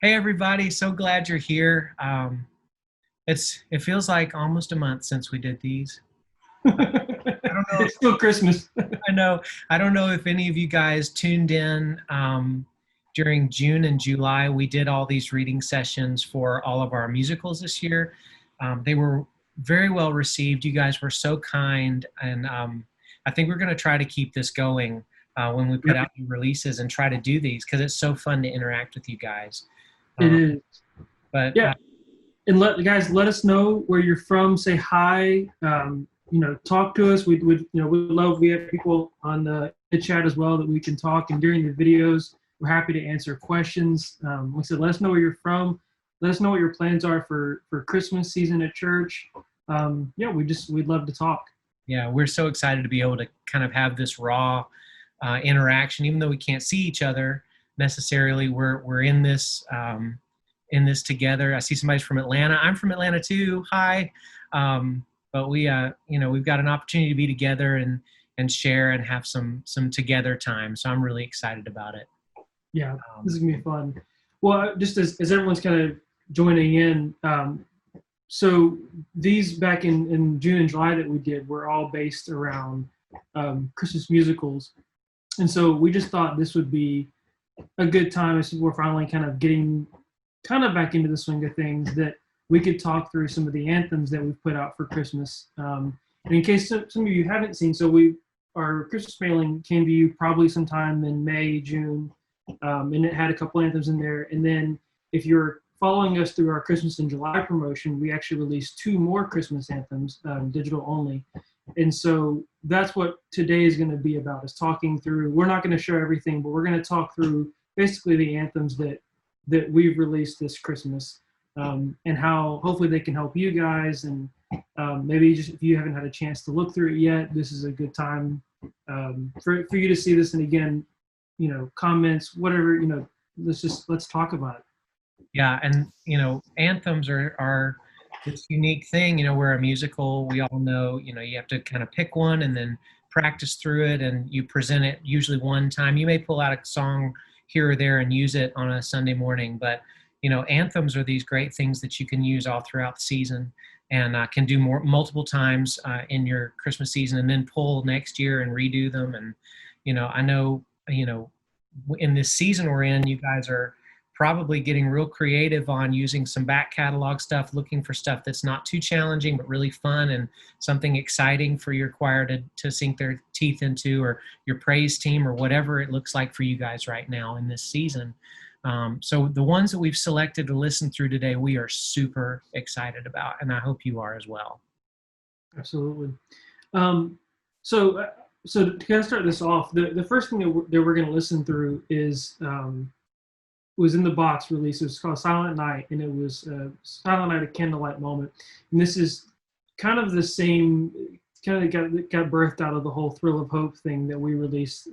Hey everybody, so glad you're here. It feels like almost a month since we did these. I don't know. It's still Christmas. I know. I don't know if any of you guys tuned in during June and July. We did all these reading sessions for all of our musicals this year. They were very well received. You guys were so kind, and I think we're going to try to keep this going when we put Yep, out new releases and try to do these because it's so fun to interact with you guys. it Um, is. but Yeah, and let us know where you're from. Say hi. Talk to us. We love. We have people on the chat as well that we can talk. And during the videos, we're happy to answer questions. Like I said, let us know where you're from. Let us know what your plans are for Christmas season at church. Yeah, we'd love to talk. Yeah, we're so excited to be able to kind of have this raw interaction, even though we can't see each other necessarily. We're in this together. I see somebody's from Atlanta. I'm from Atlanta too. Hi, but we've got an opportunity to be together and share and have some together time. So I'm really excited about it. Yeah, this is gonna be fun. Well, just as everyone's kind of joining in, so these back in June and July that we did were all based around Christmas musicals, and so we just thought this would be a good time as we're finally kind of getting kind of back into the swing of things that we could talk through some of the anthems that we've put out for Christmas. And in case some of you haven't seen, our Christmas mailing came to you probably sometime in May, June, and it had a couple anthems in there. And then if you're following us through our Christmas in July promotion, we actually released two more Christmas anthems, digital only. And so that's what today is going to be about, is talking through. We're not going to share everything, but we're going to talk through basically the anthems that we've released this Christmas, and how hopefully they can help you guys. And maybe just if you haven't had a chance to look through it yet, this is a good time for you to see this. And again, comments, whatever, let's talk about it. Yeah, and anthems are this unique thing. We're a musical. We all know. You have to kind of pick one and then practice through it, and you present it usually one time. You may pull out a song here or there and use it on a Sunday morning, but anthems are these great things that you can use all throughout the season, and can do multiple times in your Christmas season, and then pull next year and redo them. And I know in this season we're in, you guys are probably getting real creative on using some back catalog stuff, looking for stuff that's not too challenging but really fun and something exciting for your choir to sink their teeth into, or your praise team, or whatever it looks like for you guys right now in this season. So the ones that we've selected to listen through today, we are super excited about, and I hope you are as well. Absolutely. So to kind of start this off, the first thing that we're going to listen through is was in the box release. It was called Silent Night, and it was Silent Night, a candlelight moment. And this is kind of the same, kind of got birthed out of the whole Thrill of Hope thing that we released.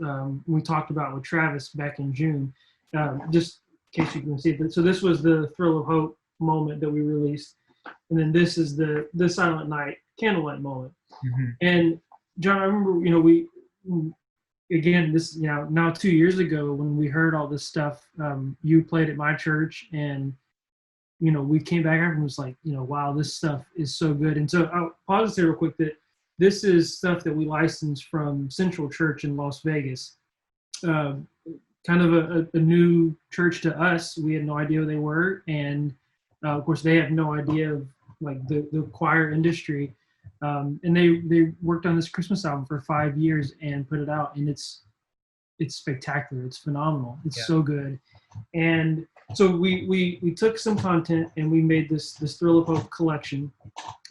We talked about with Travis back in June. Just in case you can see it. So this was the Thrill of Hope moment that we released, and then this is the Silent Night candlelight moment. Mm-hmm. And John, I remember, we again, this now 2 years ago when we heard all this stuff, you played at my church, and we came back after and was like, wow, this stuff is so good. And so I'll pause this real quick, that this is stuff that we licensed from Central Church in Las Vegas. Kind of a new church to us. We had no idea who they were, and of course they have no idea of like the choir industry. And they worked on this Christmas album for 5 years and put it out, and it's spectacular. It's phenomenal. It's so good. And so we took some content and we made this Thrill of Hope collection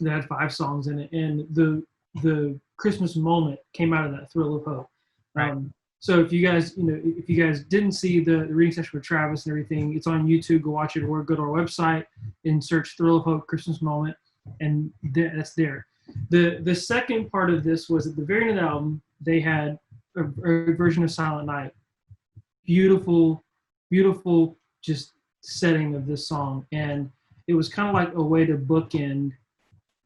that had 5 songs in it, and the Christmas moment came out of that Thrill of Hope. Right. So if you guys didn't see the reading session with Travis and everything, it's on YouTube. Go watch it, or go to our website and search Thrill of Hope Christmas Moment, and that's there. The second part of this was at the very end of the album, they had a version of Silent Night. Beautiful, beautiful, just setting of this song, and it was kind of like a way to bookend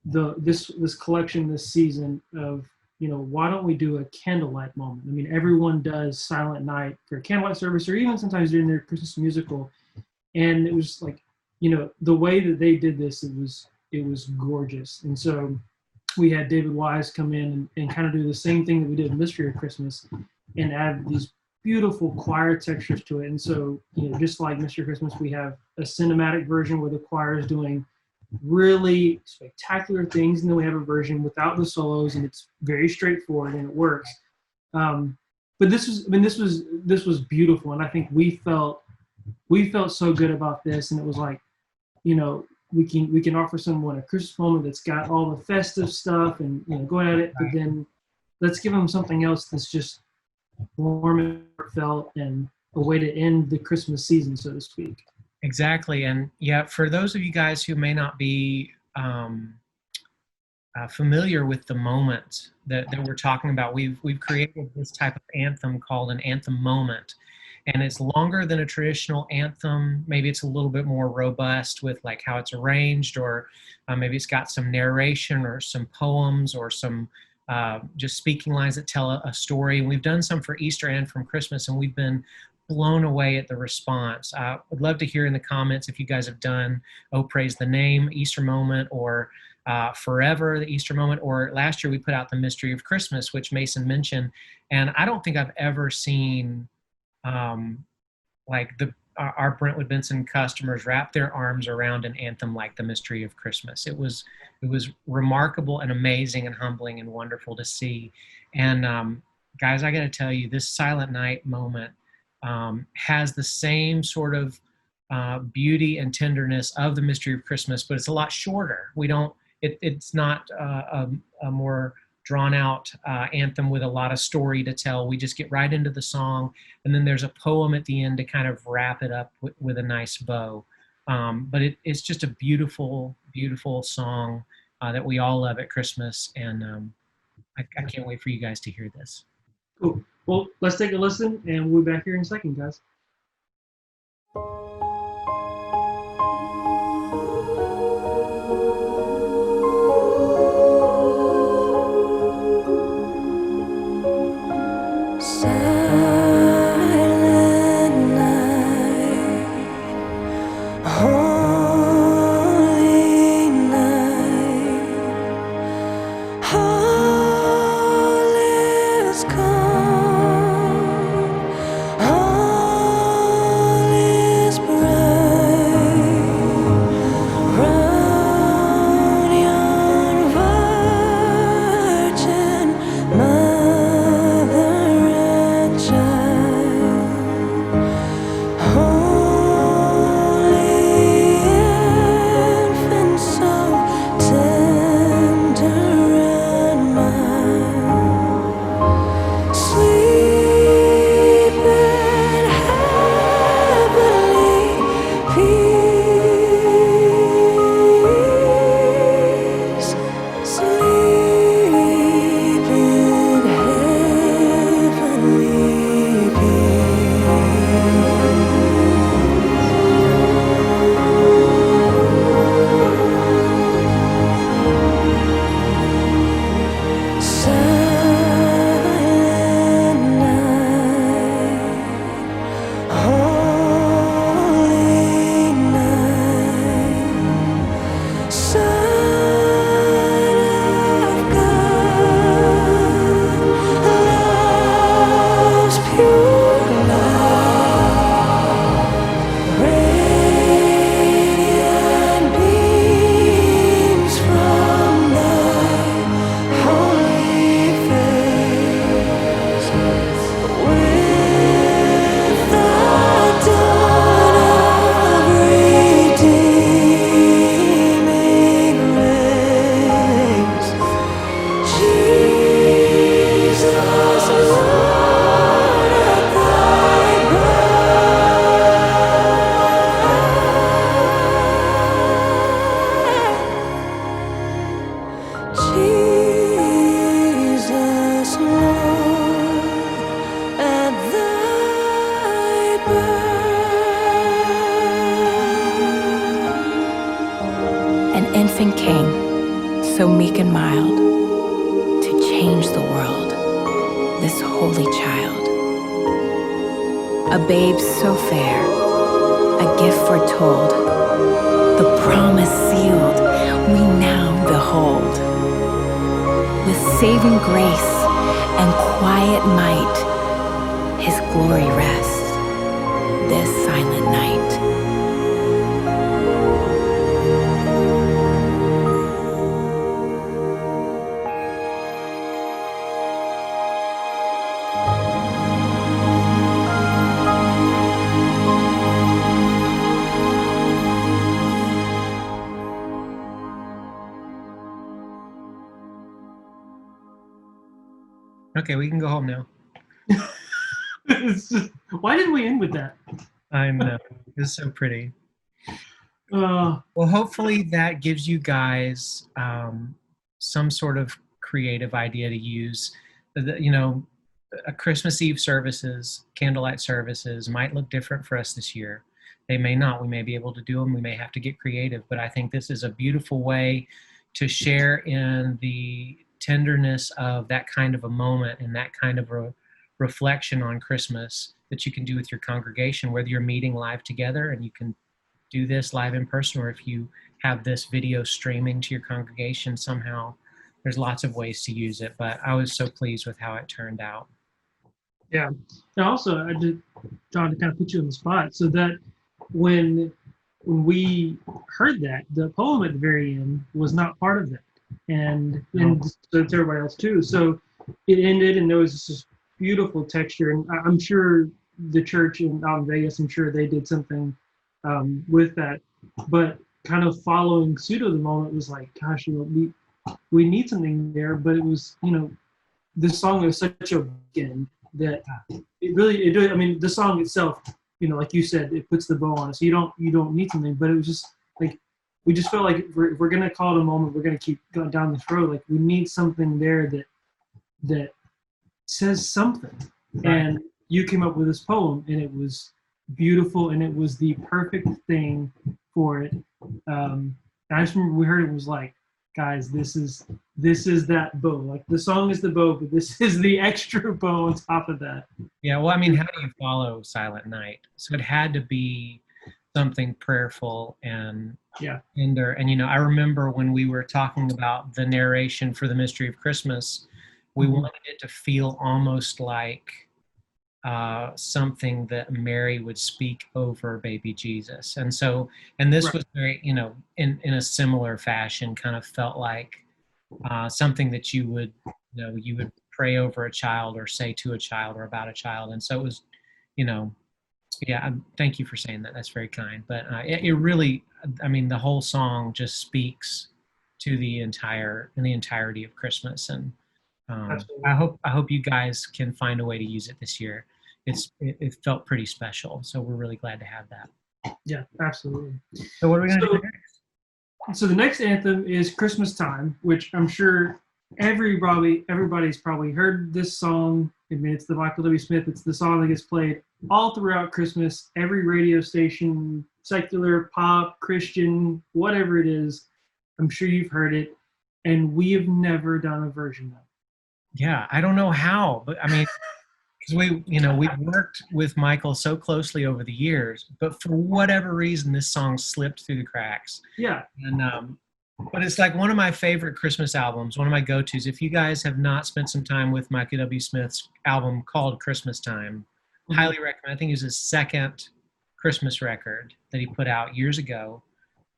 this collection this season of, why don't we do a candlelight moment? I mean, everyone does Silent Night for a candlelight service, or even sometimes during their Christmas musical. And it was like, the way that they did this, it was gorgeous. And so we had David Wise come in and kind of do the same thing that we did in Mystery of Christmas and add these beautiful choir textures to it. And so, just like Mystery of Christmas, we have a cinematic version where the choir is doing really spectacular things, and then we have a version without the solos, and it's very straightforward and it works. But this was beautiful, and I think we felt so good about this, and it was like, we can offer someone a Christmas moment that's got all the festive stuff and going at it, but then let's give them something else that's just warm and heartfelt and a way to end the Christmas season, so to speak. Exactly. And yeah, for those of you guys who may not be familiar with the moment that we're talking about, we've created this type of anthem called an anthem moment. And it's longer than a traditional anthem. Maybe it's a little bit more robust with like how it's arranged, or maybe it's got some narration or some poems or some just speaking lines that tell a story. And we've done some for Easter and from Christmas, and we've been blown away at the response. I would love to hear in the comments if you guys have done Oh Praise the Name, Easter Moment, or Forever, the Easter Moment, or last year we put out the Mystery of Christmas, which Mason mentioned. And I don't think I've ever seen like our Brentwood Benson customers wrap their arms around an anthem like the Mystery of Christmas. It was remarkable and amazing and humbling and wonderful to see. And guys, I got to tell you, this Silent Night moment has the same sort of beauty and tenderness of the Mystery of Christmas, but it's a lot shorter. It's not a more drawn out anthem with a lot of story to tell. We just get right into the song, and then there's a poem at the end to kind of wrap it up with a nice bow. But it's just a beautiful, beautiful song that we all love at Christmas, and I can't wait for you guys to hear this. Cool. Well, let's take a listen, and we'll be back here in a second, guys. infant king, so meek and mild, to change the world, this holy child. A babe so fair, a gift foretold, the promise sealed, we now behold. With saving grace and quiet might, His glory rests this silent night. Okay, we can go home now. It's just, why didn't we end with that? I know. It's so pretty. Uh, Well, hopefully that gives you guys some sort of creative idea to use. You know, a Christmas Eve services, candlelight services might look different for us this year. They may not. We may be able to do them. We may have to get creative. But I think this is a beautiful way to share in the tenderness of that kind of a moment and that kind of a reflection on Christmas that you can do with your congregation, whether you're meeting live together and you can do this live in person, or if you have this video streaming to your congregation somehow. There's lots of ways to use it, but I was so pleased with how it turned out. yeah. And also, I just trying to kind of put you on the spot, so that when we heard that, the poem at the very end was not part of that, and so it's everybody else too. So it ended, and there was this beautiful texture, and I'm sure the church out in Vegas, I'm sure they did something with that, but kind of following suit of the moment was like, gosh, we need something there. But it was, this song is such a weekend that I mean, the song itself, like you said, it puts the bow on it, so you don't need something. But it was just like, we just felt like if we're gonna call it a moment, we're gonna keep going down this road, like we need something there that says something. Right. And you came up with this poem, and it was beautiful, and it was the perfect thing for it. And I just remember we heard it, was like, guys, this is that bow. Like, the song is the bow, but this is the extra bow on top of that. Yeah, well, I mean, how do you follow Silent Night? So it had to be something prayerful and tender. And I remember when we were talking about the narration for the Mystery of Christmas, we wanted it to feel almost like something that Mary would speak over baby Jesus. And this was very, in a similar fashion, kind of felt like something that you would pray over a child or say to a child or about a child. And so it was, thank you for saying that. That's very kind. But it really, I mean, the whole song just speaks to the entirety of Christmas. And I hope you guys can find a way to use it this year. It felt pretty special, so we're really glad to have that. Yeah, absolutely. So what are we going to do next? So the next anthem is Christmas Time, which I'm sure everybody's probably heard this song. I mean, it's the Michael W. Smith. It's the song that gets played all throughout Christmas. Every radio station, secular, pop, Christian, whatever it is, I'm sure you've heard it. And we have never done a version of it. Yeah, I don't know how, but I mean, because we've worked with Michael so closely over the years, but for whatever reason, this song slipped through the cracks. Yeah. And but it's like one of my favorite Christmas albums, one of my go-tos. If you guys have not spent some time with Michael W. Smith's album called Christmas Time, highly recommend. I think it was his second Christmas record that he put out years ago.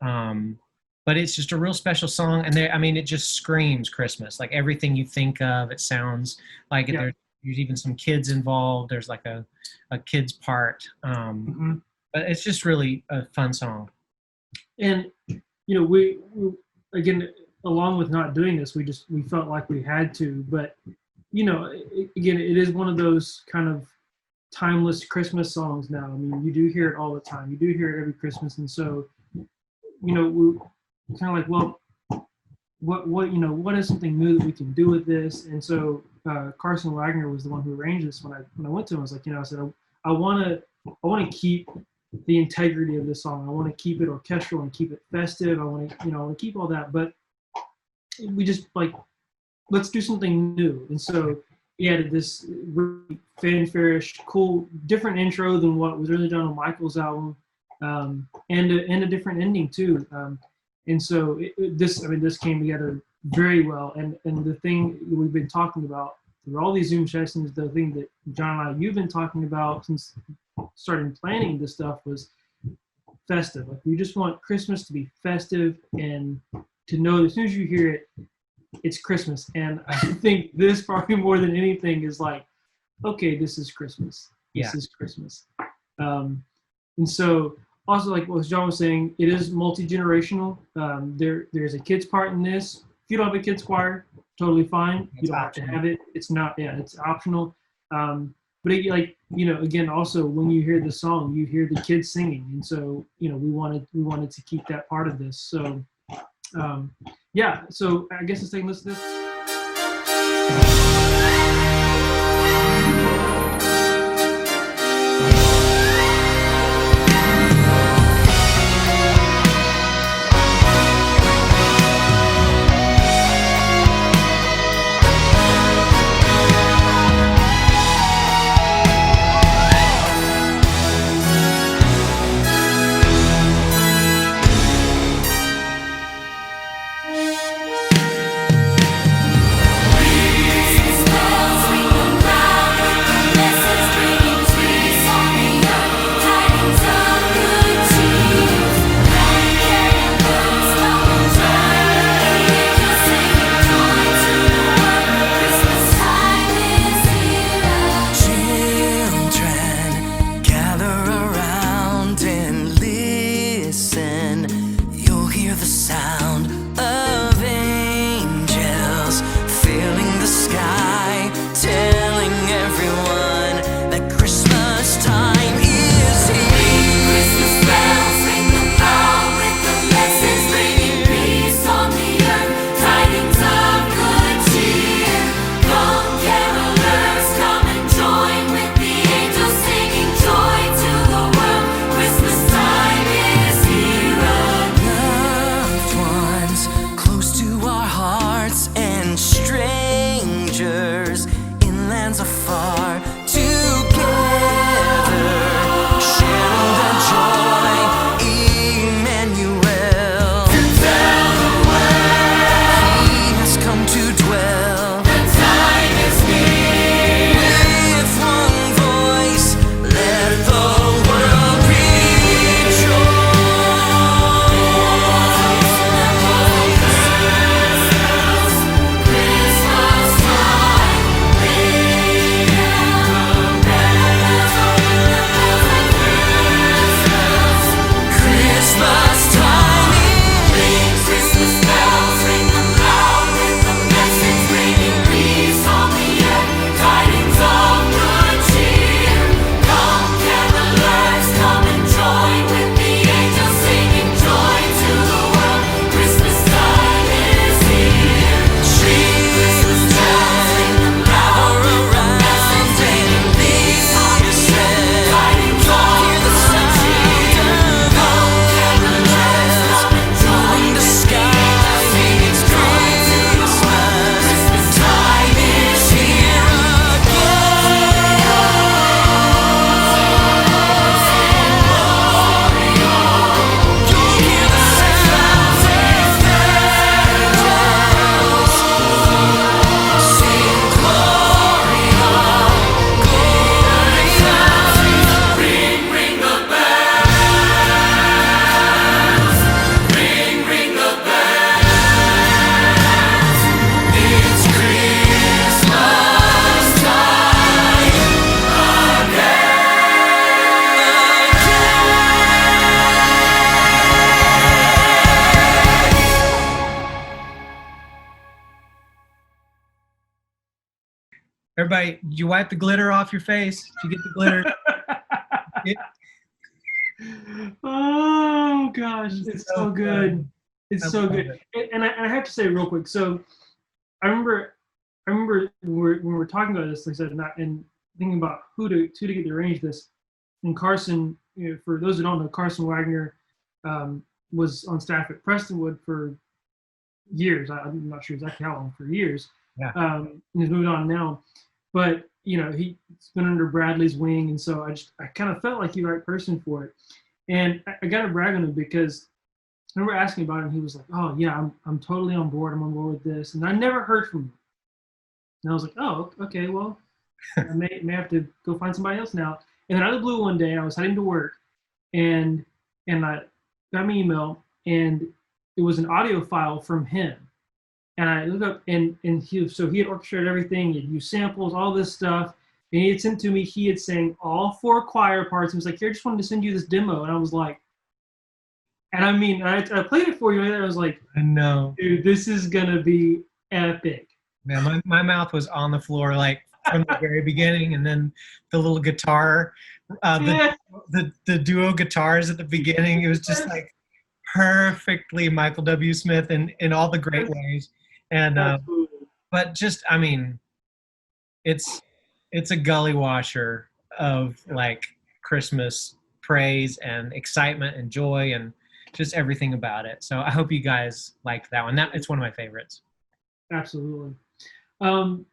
But it's just a real special song, and it just screams Christmas. Like everything you think of, it sounds like it. There's even some kids involved. There's like a kid's part. But it's just really a fun song. And, we again, along with not doing this, we felt like we had to. But, again, it is one of those kind of timeless Christmas songs now. I mean, you do hear it all the time. You do hear it every Christmas. And so, we're kind of like, well, what is something new that we can do with this? And so Carson Wagner was the one who arranged this. When I went to him, I was like, I said, I want to keep the integrity of this song. I want to keep it orchestral and keep it festive. I want to keep all that, but we just like, let's do something new. And so he added this really fanfare-ish, cool, different intro than what was really done on Michael's album. and a different ending too. And so this came together very well. And the thing we've been talking about through all these Zoom sessions, the thing that John and I, you've been talking about since starting planning this stuff was festive. Like, we just want Christmas to be festive and to know that as soon as you hear it, it's Christmas. And I think this probably more than anything is like, okay, this is Christmas. This is Christmas. And so also, like what John was saying, it is multi-generational. There's a kids part in this. If you don't have a kids choir, totally fine. You don't have to have it. It's not, it's optional. But again, also when you hear the song, you hear the kids singing. And so, we wanted to keep that part of this. So, so I guess let's take a listen to this. Everybody, did you wipe the glitter off your face? Did you get the glitter? Oh gosh, it's so good. It's so good. And I have to say real quick. So I remember when we were talking about this, like I said, and thinking about who to get to arrange this. And Carson, for those who don't know, Carson Wagner was on staff at Prestonwood for years. I'm not sure exactly how long, for years. Yeah. And he's moving on now. But he's been under Bradley's wing, and so I kind of felt like the right person for it. And I got to brag on him because I remember asking about it, and he was like, "Oh yeah, I'm totally on board. I'm on board with this." And I never heard from him. And I was like, "Oh, okay, well, I may have to go find somebody else now." And then out of the blue one day, I was heading to work, and I got my email, and it was an audio file from him. And I looked up, and he had orchestrated everything. He had used samples, all this stuff, and he had sent to me. He had sang all 4 choir parts. He was like, "Here, I just wanted to send you this demo," and I was like, and I mean, I played it for you, and I was like, I know. "Dude, this is gonna be epic." Man, my mouth was on the floor like from the very beginning, and then the little guitar, the duo guitars at the beginning. It was just like perfectly Michael W. Smith in all the great ways. And but just, I mean, it's a gully washer of like Christmas praise and excitement and joy and just everything about it. So I hope you guys liked that one. It's one of my favorites. Absolutely.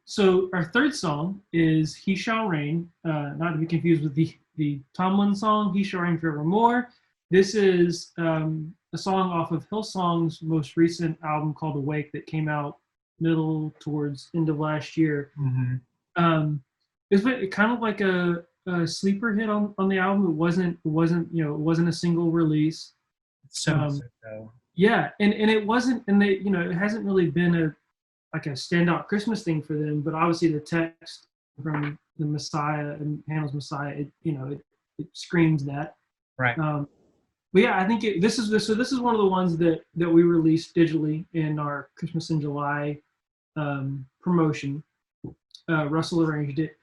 So our third song is "He Shall Reign," not to be confused with the Tomlin song "He Shall Reign Forevermore." This is a song off of Hillsong's most recent album called "Awake" that came out middle towards end of last year. Mm-hmm. It's kind of like a sleeper hit on the album. It wasn't a single release. So yeah, and it wasn't, and they, it hasn't really been a standout Christmas thing for them, but obviously the text from the Messiah and Handel's Messiah, it screams that. Right. But yeah, I think this is one of the ones that we released digitally in our Christmas in July promotion. Russell arranged it,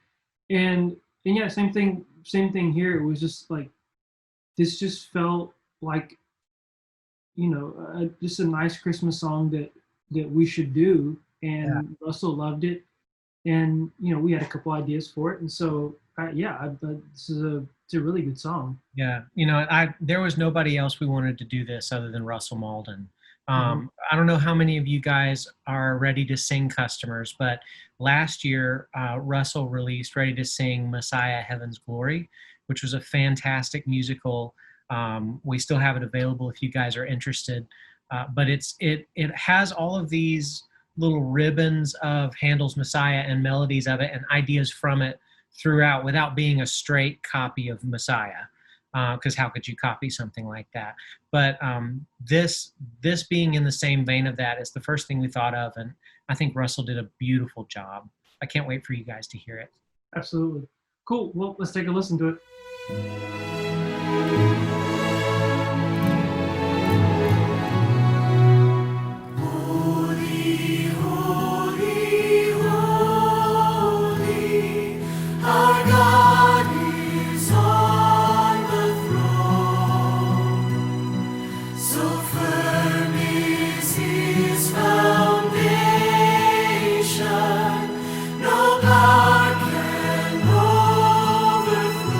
and yeah, same thing here. It was just like, this just felt like, just a nice Christmas song that we should do. And Russell loved it, and we had a couple ideas for it, and so it's a really good song. Yeah, there was nobody else we wanted to do this other than Russell Malden. I don't know how many of you guys are Ready to Sing customers, but last year Russell released Ready to Sing Messiah Heaven's Glory, which was a fantastic musical. We still have it available if you guys are interested, but it has all of these little ribbons of Handel's Messiah and melodies of it and ideas from it throughout without being a straight copy of Messiah, because how could you copy something like that? But this being in the same vein of that is the first thing we thought of, and I think Russell did a beautiful job. I can't wait for you guys to hear it. Absolutely. Cool. Well, let's take a listen to it. No power can overthrow.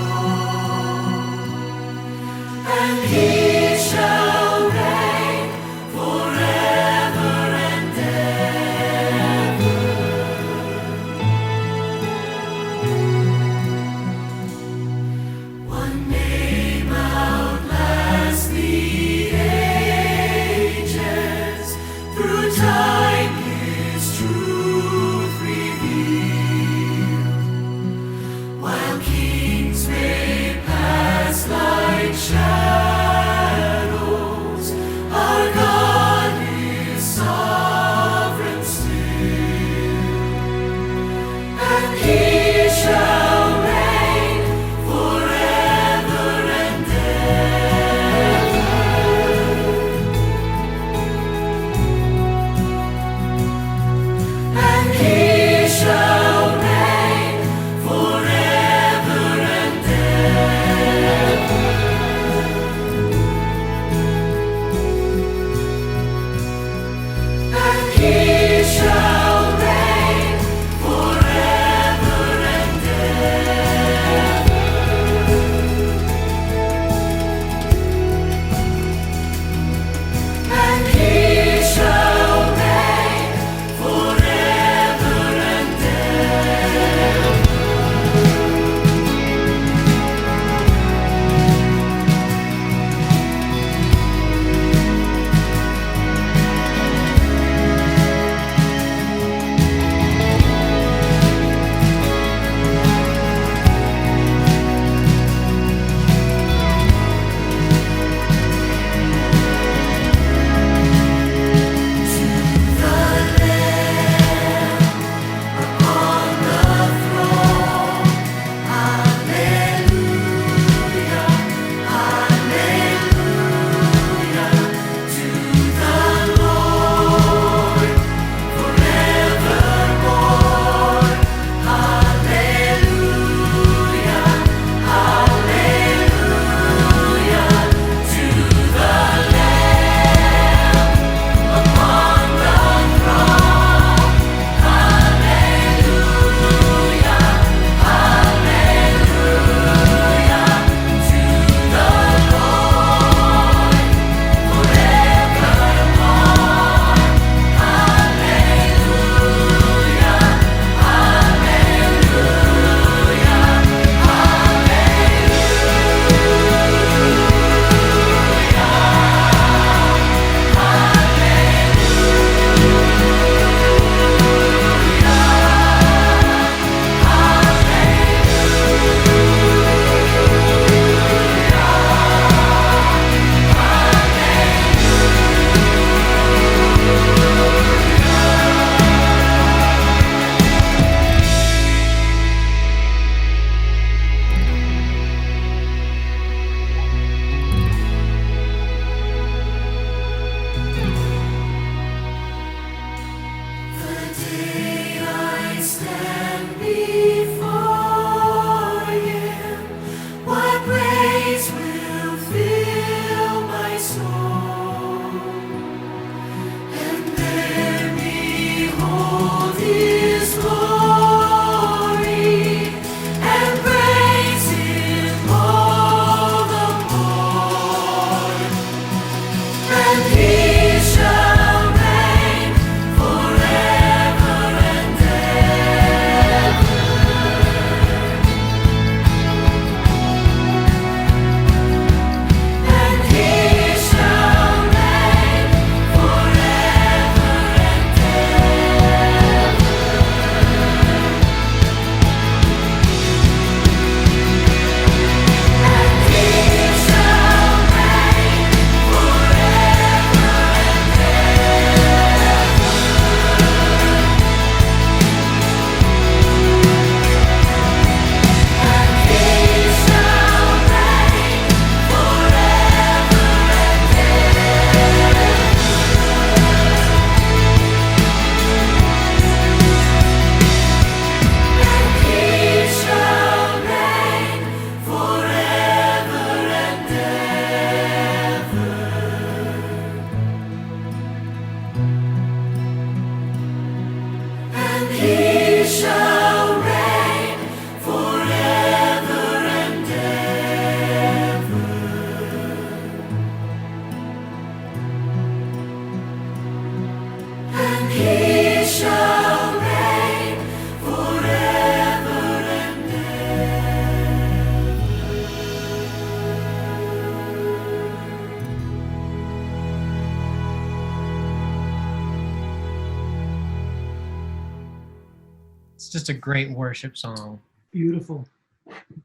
just a great worship song. Beautiful.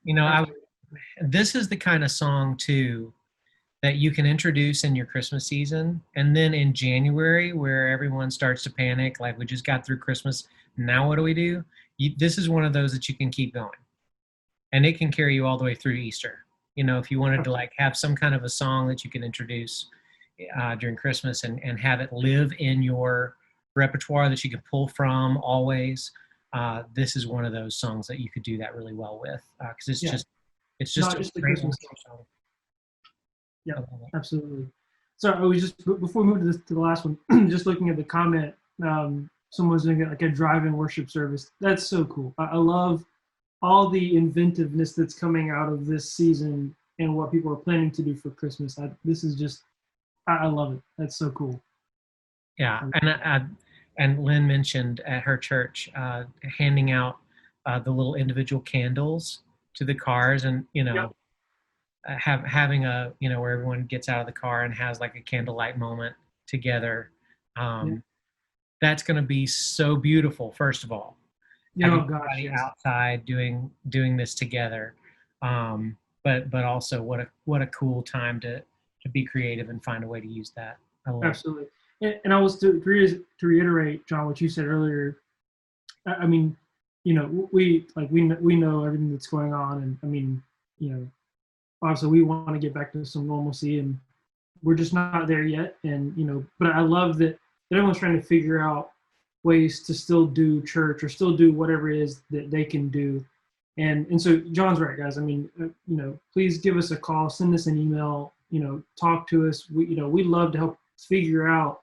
You know, this is the kind of song too that you can introduce in your Christmas season, and then in January, where everyone starts to panic, like we just got through Christmas, now what do we do? This is one of those that you can keep going, and it can carry you all the way through Easter. You know, if you wanted to like have some kind of a song that you can introduce during Christmas and have it live in your repertoire that you can pull from always, this is one of those songs that you could do that really well with, because it's just not a just a great Christmas song. Yeah, absolutely. So I was just before we move to the last one, just looking at the comment. Someone's doing like a drive-in worship service. That's so cool. I love all the inventiveness that's coming out of this season and what people are planning to do for Christmas. This is just, I love it. That's so cool. Yeah, and Lynn mentioned at her church handing out the little individual candles to the cars, and you know. Yep. Having a, you know, where everyone gets out of the car and has like a candlelight moment together. That's going to be so beautiful. First of all, having everybody outside doing this together. But also what a cool time to be creative and find a way to use that. Absolutely. And I was to reiterate, John, what you said earlier. I mean, you know, we know everything that's going on, and I mean, you know, obviously we want to get back to some normalcy, and we're just not there yet. And you know, but I love that everyone's trying to figure out ways to still do church or still do whatever it is that they can do. And so John's right, guys. I mean, you know, please give us a call, send us an email, you know, talk to us. We'd love to help figure out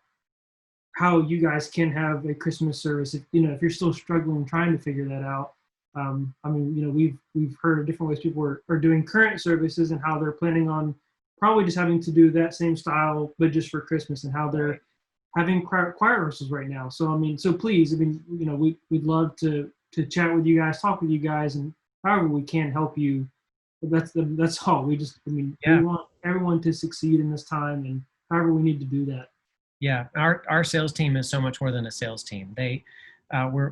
how you guys can have a Christmas service. If you're still struggling trying to figure that out. I mean, you know, we've heard of different ways people are doing current services and how they're planning on probably just having to do that same style, but just for Christmas, and how they're having choir rehearsals right now. So, I mean, so please, I mean, you know, we'd love to chat with you guys, talk with you guys, and however we can help you. But that's all. We want everyone to succeed in this time, and however we need to do that. Yeah, our sales team is so much more than a sales team.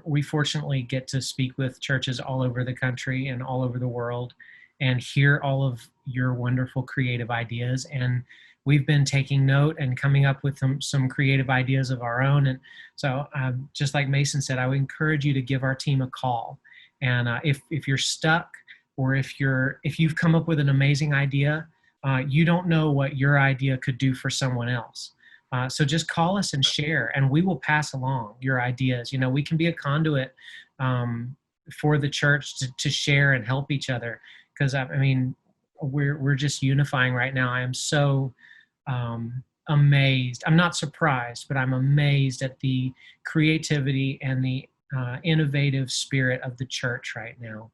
We fortunately get to speak with churches all over the country and all over the world and hear all of your wonderful creative ideas. And we've been taking note and coming up with some creative ideas of our own. And so just like Mason said, I would encourage you to give our team a call. And if you're stuck, or if you've come up with an amazing idea, you don't know what your idea could do for someone else. So just call us and share, and we will pass along your ideas. You know, we can be a conduit for the church to share and help each other. Because I mean, we're just unifying right now. I am so amazed. I'm not surprised, but I'm amazed at the creativity and the innovative spirit of the church right now.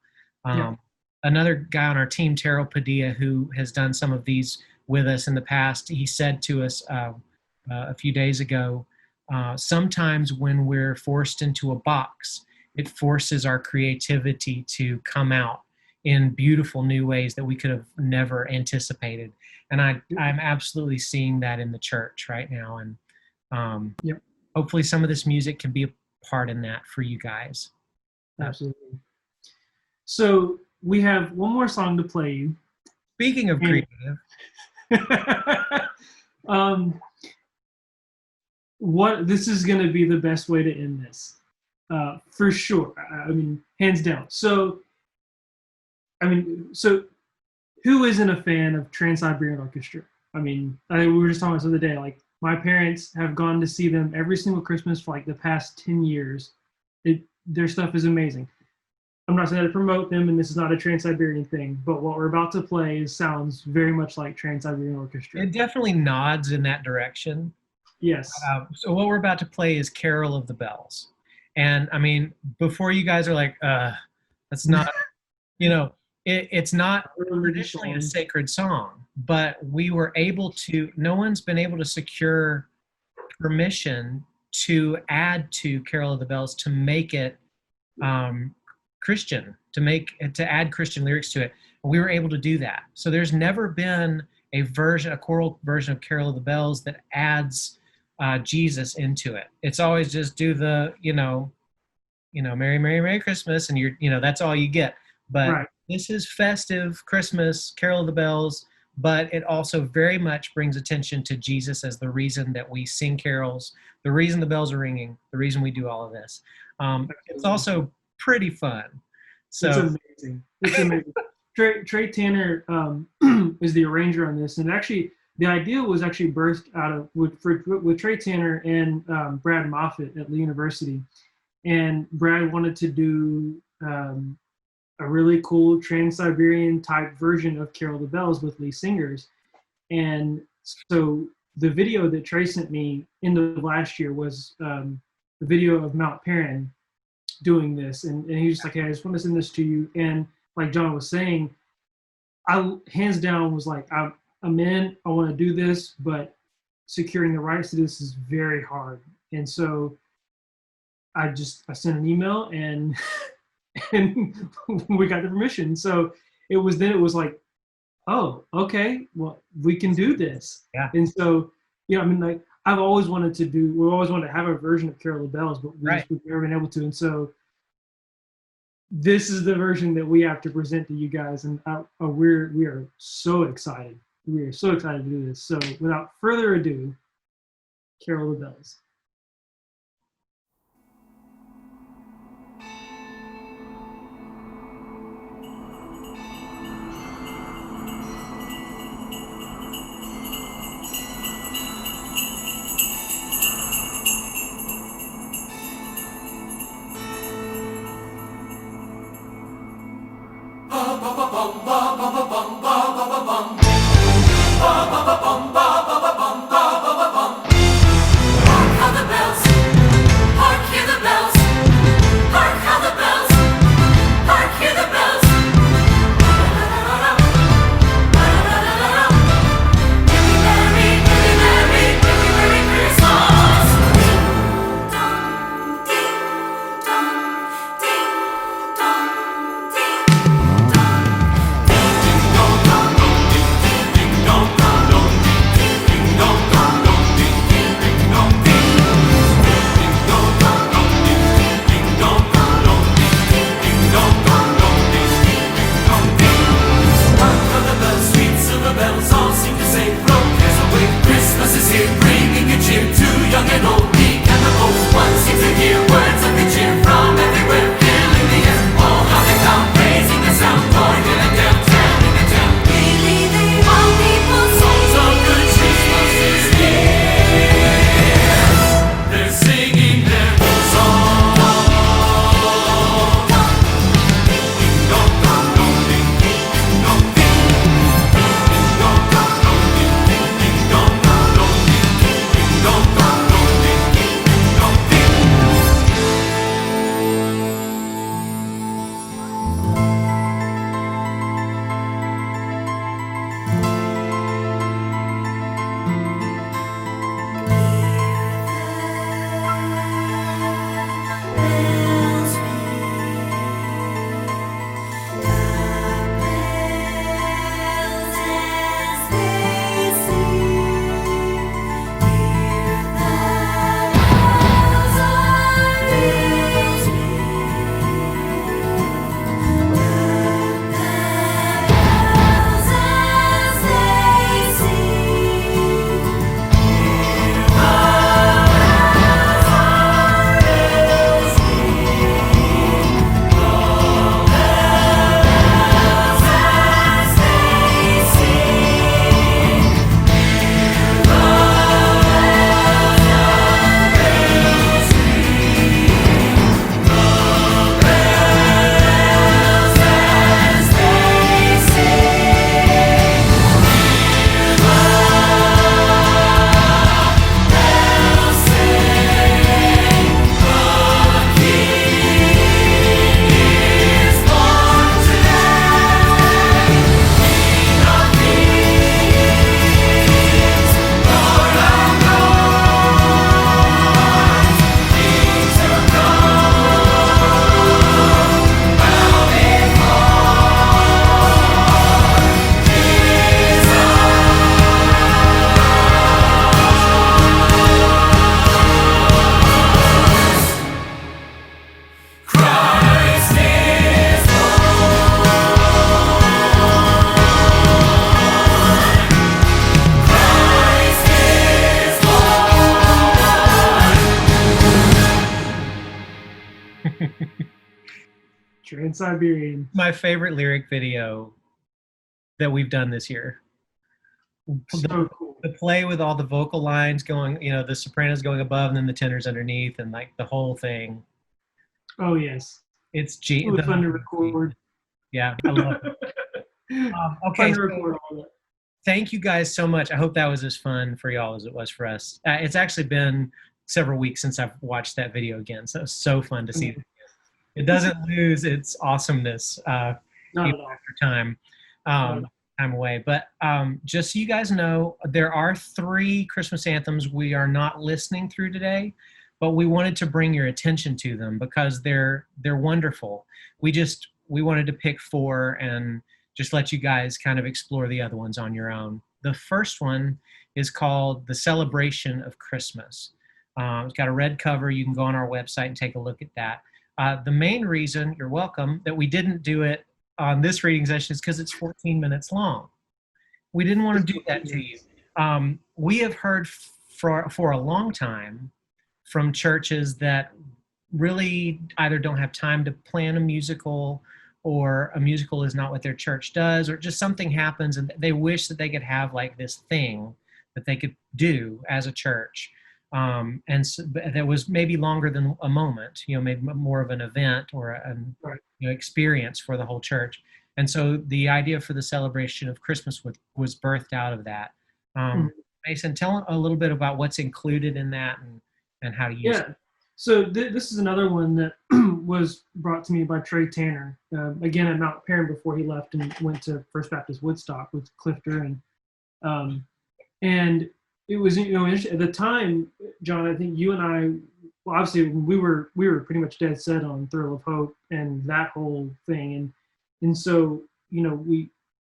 Another guy on our team, Terrell Padilla, who has done some of these with us in the past, he said to us a few days ago, sometimes when we're forced into a box, it forces our creativity to come out in beautiful new ways that we could have never anticipated. And I'm absolutely seeing that in the church right now. And hopefully some of this music can be a part in that for you guys. Absolutely. So we have one more song to play you. Speaking of creative. This is going to be the best way to end this, for sure. I mean, hands down. So who isn't a fan of Trans-Siberian Orchestra? I mean, we were just talking about this the other day. Like, my parents have gone to see them every single Christmas for like the past 10 years. Their stuff is amazing. I'm not saying to promote them, and this is not a Trans-Siberian thing, but what we're about to play sounds very much like Trans-Siberian Orchestra. It definitely nods in that direction. Yes. So what we're about to play is Carol of the Bells. And I mean, before you guys are like, that's not, you know, it's not traditionally a sacred song, but we were able to, no one's been able to secure permission to add to Carol of the Bells to make it Christian, to add Christian lyrics to it. And we were able to do that. So there's never been a choral version of Carol of the Bells that adds Jesus into it. It's always just do the, you know, Merry, Merry, Merry Christmas, and that's all you get. But Right. this is festive Christmas, Carol of the Bells, but it also very much brings attention to Jesus as the reason that we sing carols, the reason the bells are ringing, the reason we do all of this. It's also pretty fun. So It's amazing. It's amazing. Trey Tanner is the arranger on this, and actually, the idea was actually birthed out of with Trey Tanner and Brad Moffat at Lee University, and Brad wanted to do a really cool Trans-Siberian type version of Carol of the Bells with Lee singers, and so the video that Trey sent me end of last year was the video of Mount Perrin doing this, and he was like, hey, I just want to send this to you. And like John was saying, I hands down was like, I'm in, I want to do this, but securing the rights to this is very hard. And so I sent an email and we got the permission. So it was like, oh, okay, well, we can do this. Yeah. And so, I mean, like, we always wanted to have a version of Carol of the Bells, but we've never been able to. And so this is the version that we have to present to you guys. And we are so excited. We are so excited to do this. So without further ado, Carol of the Bells. in Siberian. My favorite lyric video that we've done this year. So cool. The play with all the vocal lines going, the sopranos going above and then the tenors underneath, and like the whole thing. Oh yes. It's It was fun to record. Yeah, I love it. Okay, Fun to record all that. Thank you guys so much. I hope that was as fun for y'all as it was for us. It's actually been several weeks since I've watched that video again, so it's so fun to see it. It doesn't lose its awesomeness Not at all. after time away. But just so you guys know, there are 3 Christmas anthems we are not listening through today, but we wanted to bring your attention to them because they're wonderful. We wanted to pick 4 and just let you guys kind of explore the other ones on your own. The first one is called The Celebration of Christmas. It's got a red cover. You can go on our website and take a look at that. The main reason, you're welcome, that we didn't do it on this reading session is because it's 14 minutes long. We didn't want to do that to you. We have heard for a long time from churches that really either don't have time to plan a musical, or a musical is not what their church does, or just something happens and they wish that they could have like this thing that they could do as a church. And so that was maybe longer than a moment, maybe more of an event or an experience for the whole church. And so the idea for the celebration of Christmas was birthed out of that. Mason, tell a little bit about what's included in that and how to use it. So this is another one that was brought to me by Trey Tanner, again at Mount Perrin before he left and went to First Baptist Woodstock with Clifter. And it was, at the time, John, I think you and I, well, obviously we were pretty much dead set on Thrill of Hope and that whole thing. And so, we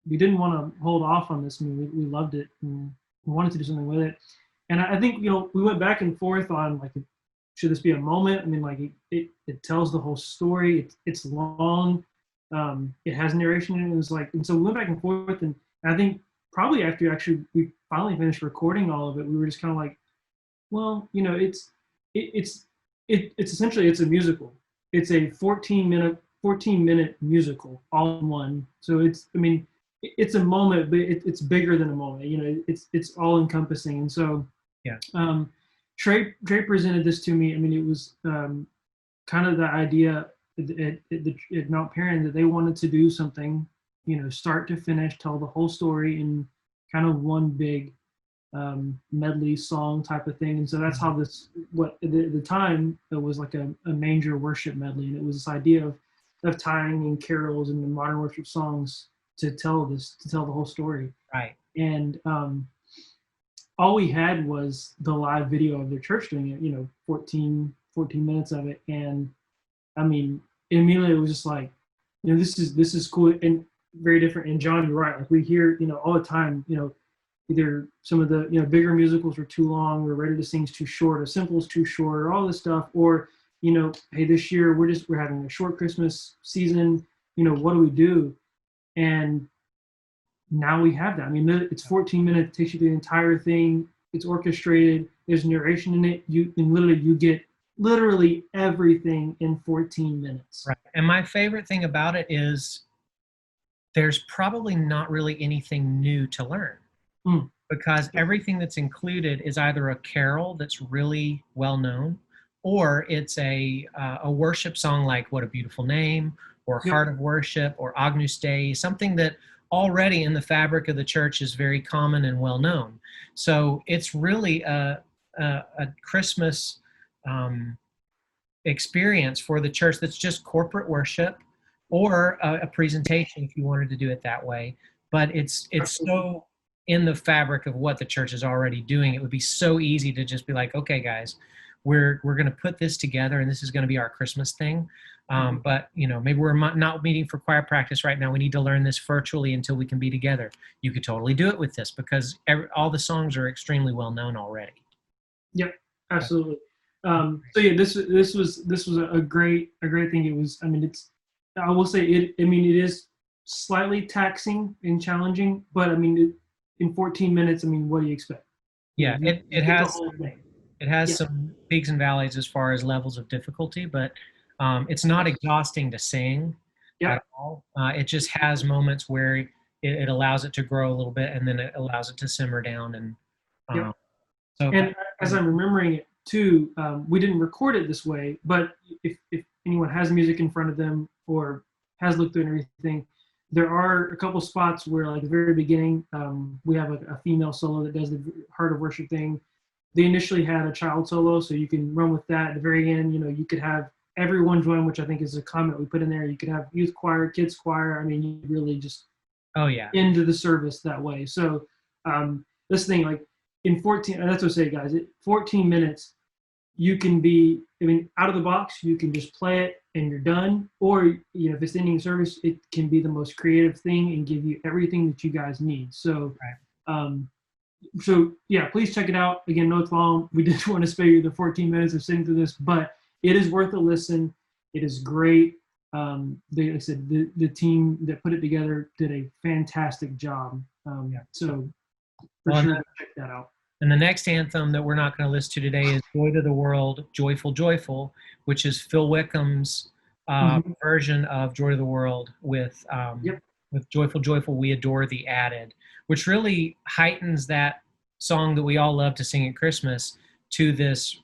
didn't want to hold off on this. I mean, we loved it and we wanted to do something with it. And I think, we went back and forth on like, should this be a moment? I mean, like it tells the whole story. It's long. It has narration, and it was like, and so we went back and forth. And I think probably after we finally finished recording all of it, we were just kind of like, well, it's essentially it's a musical. It's a 14 minute musical all in one. So it's a moment, but it's bigger than a moment. It's all encompassing. And so Trey presented this to me. I mean, it was kind of the idea at Mount Perrin that they wanted to do something, start to finish, tell the whole story in kind of one big medley song type of thing. And so that's how at the time, it was like a major worship medley. And it was this idea of tying in carols and the modern worship songs to tell the whole story. Right. And all we had was the live video of their church doing it, 14 minutes of it. And I mean, immediately it was just like, this is cool and very different. And John, you're right. Like we hear, all the time, either some of the, bigger musicals are too long, or Ready to Sing's too short, or Simple's too short, or all this stuff. Or, hey, this year we're having a short Christmas season. What do we do? And now we have that. I mean, it's 14 minutes, it takes you through the entire thing. It's orchestrated. There's narration in it. You get literally everything in 14 minutes. Right. And my favorite thing about it is there's probably not really anything new to learn because everything that's included is either a carol that's really well known, or it's a worship song like What a Beautiful Name, or Heart of Worship, or Agnus Dei, something that already in the fabric of the church is very common and well known. So it's really a Christmas experience for the church that's just corporate worship, or a presentation if you wanted to do it that way. But it's so in the fabric of what the church is already doing. It would be so easy to just be like, okay, guys, we're going to put this together and this is going to be our Christmas thing. But maybe we're not meeting for choir practice right now. We need to learn this virtually until we can be together. You could totally do it with this because all the songs are extremely well known already. Yep, absolutely. So yeah, this was a great thing. It was, I will say it is slightly taxing and challenging, but in 14 minutes, what do you expect? Yeah, it has some peaks and valleys as far as levels of difficulty, but it's not exhausting to sing. Yeah. at all. It just has moments where it allows it to grow a little bit, and then it allows it to simmer down. And Yep. so, And as I'm remembering it too, we didn't record it this way, but if anyone has music in front of them or has looked through and everything, there are a couple spots where, like, the very beginning, we have a female solo that does the heart of worship thing. They initially had a child solo, so you can run with that. At the very end, you could have everyone join, which I think is a comment we put in there. You could have youth choir, kids choir. I mean, you really just oh yeah, into the service that way. So this thing, like, in 14, and that's what I say, guys, 14 minutes, you can be, I mean, out of the box, you can just play it and you're done. Or, if it's ending service, it can be the most creative thing and give you everything that you guys need. So, so yeah, please check it out. Again, no, it's long. We didn't want to spare you the 14 minutes of sitting through this, but it is worth a listen. It is great. Like I said, the team that put it together did a fantastic job. So for sure, check that out. And the next anthem that we're not going to listen to today is Joy to the World, Joyful, Joyful, which is Phil Wickham's version of Joy to the World with Joyful, Joyful, We Adore Thee added, which really heightens that song that we all love to sing at Christmas to this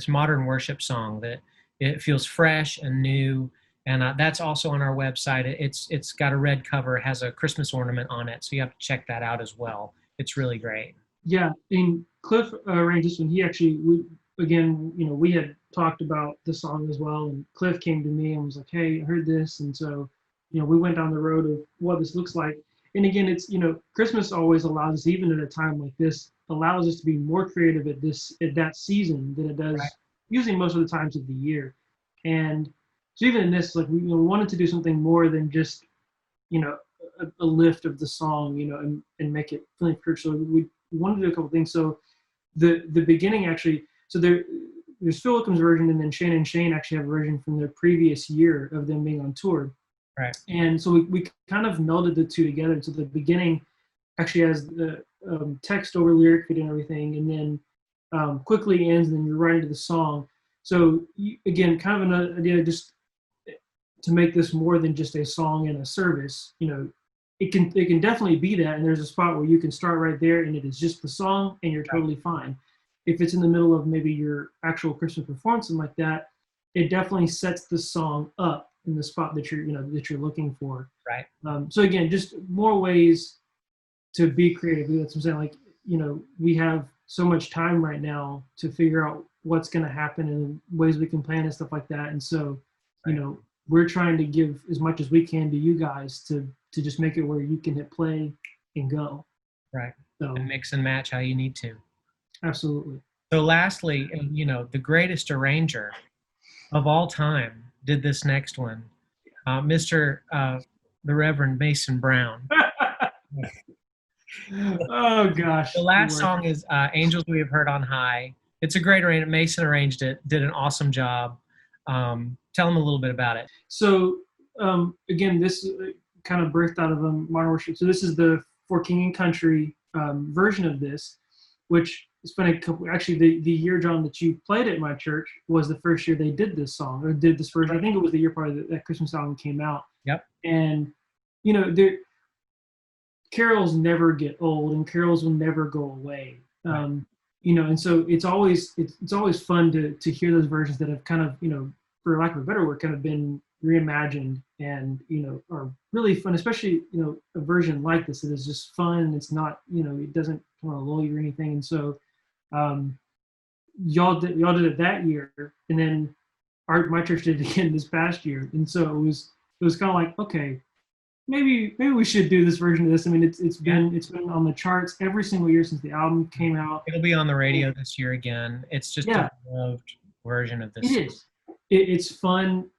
modern worship song that it feels fresh and new. And that's also on our website. It's got a red cover, it has a Christmas ornament on it, so you have to check that out as well. It's really great. Yeah, and Cliff arranged this one. He actually, we had talked about the song as well, and Cliff came to me and was like, "Hey, I heard this," and so, we went down the road of what this looks like. And again, it's, Christmas always allows us, even at a time like this, allows us to be more creative at that season than it does usually most of the times of the year. And so even in this, like, we wanted to do something more than just, a lift of the song, and make it feeling spiritual. We wanted to do a couple things. So the beginning, actually, so there's Phil Wickham's version, and then Shane and Shane actually have a version from their previous year of them being on tour. Right. And so we kind of melded the two together. So the beginning actually has the text over lyric and everything, and then quickly ends, and then you're right into the song. So again, kind of an idea just to make this more than just a song and a service. It can definitely be that, and there's a spot where you can start right there and it is just the song and you're totally fine. If it's in the middle of maybe your actual Christmas performance and like that, it definitely sets the song up in the spot that you're looking for. Right. So again, just more ways to be creative. That's what I'm saying. Like, we have so much time right now to figure out what's going to happen and ways we can plan and stuff like that. And so, we're trying to give as much as we can to you guys to just make it where you can hit play and go. Right. So, and mix and match how you need to. Absolutely. So lastly, the greatest arranger of all time did this next one, the Reverend Mason Brown. Oh gosh. The last song is Angels We Have Heard on High. It's a great arrangement. Mason arranged it, did an awesome job. Tell them a little bit about it. So again, this kind of birthed out of modern worship. So this is the For King and Country version of this, which it's been actually the year, John, that you played at my church was the first year they did this song, or did this version. I think it was the year part of that Christmas album came out. Yep. And carols never get old, and carols will never go away. Right. And so it's always fun to hear those versions that have kind of, for lack of a better word, kind of been reimagined and, are really fun, especially, a version like this that is just fun, and it's not, it doesn't want to lull you or anything. And so y'all did it that year, and then my church did it again this past year. And so it was kind of like, okay, maybe we should do this version of this. I mean, it's been on the charts every single year since the album came out. It'll be on the radio this year again. It's just a loved version of this. It is. It's fun,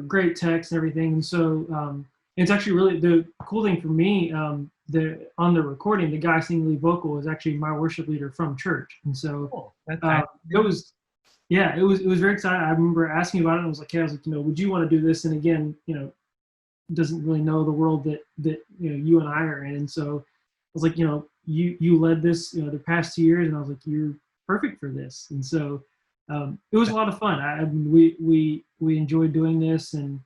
great text and everything. And so it's actually really the cool thing for me. On the recording, the guy singing lead vocal is actually my worship leader from church. And so it was very exciting. I remember asking about it, and I was like, would you want to do this? And again, doesn't really know the world that you and I are in. And so I was like, you led this the past 2 years, and I was like, you're perfect for this. And so it was a lot of fun. We enjoyed doing this, and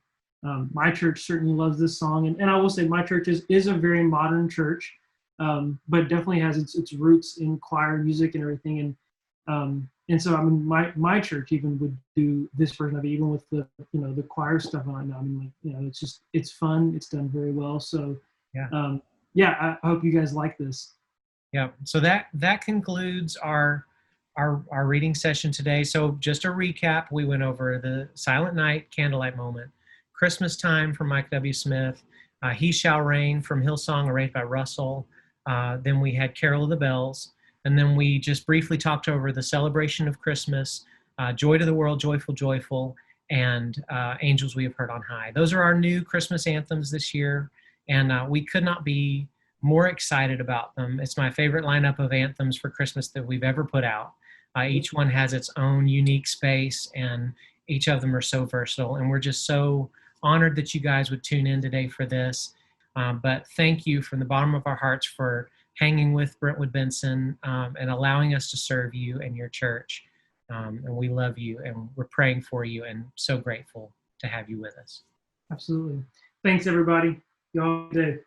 My church certainly loves this song, and I will say my church is a very modern church, but definitely has its roots in choir music and everything. And so I mean, my church even would do this version of it, even with the the choir stuff on it now. I mean, like, it's fun. It's done very well. So Yeah. yeah, I hope you guys like this. Yeah. So that concludes our reading session today. So just a recap, we went over the Silent Night, Candlelight Moment, Christmas Time from Mike W. Smith, He Shall Reign from Hillsong, arranged by Russell. Then we had Carol of the Bells. And then we just briefly talked over the Celebration of Christmas, Joy to the World, Joyful, Joyful, and Angels We Have Heard on High. Those are our new Christmas anthems this year. And we could not be more excited about them. It's my favorite lineup of anthems for Christmas that we've ever put out. Each one has its own unique space, and each of them are so versatile. And we're just so honored that you guys would tune in today for this. But thank you from the bottom of our hearts for hanging with Brentwood Benson and allowing us to serve you and your church. And we love you, and we're praying for you, and so grateful to have you with us. Absolutely. Thanks, everybody. Y'all have a good day.